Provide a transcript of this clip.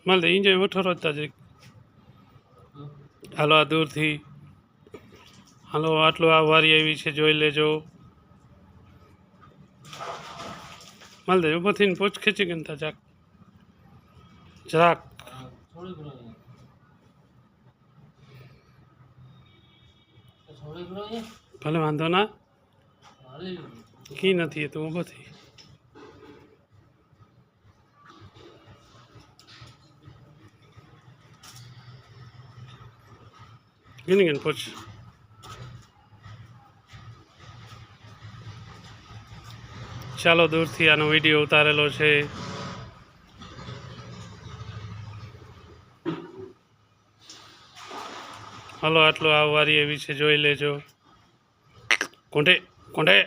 મળે એન્જોય ઉઠો રોજતા જ હાલો આ દૂરથી હાલો આટલું આ વારી આવી છે જોઈ લેજો મળે ઊભો થઈને પૂછ ખેંચી ગણતા જરાક ભલે વાંધો ના કી નથી તું ઊભો થઈ ગણી ગણ પૂછ ચાલો દૂરથી આનો વિડીયો ઉતારેલો છે હાલો આટલો આ વારી એવી છે જોઈ લેજો કોંઢે કોંઢે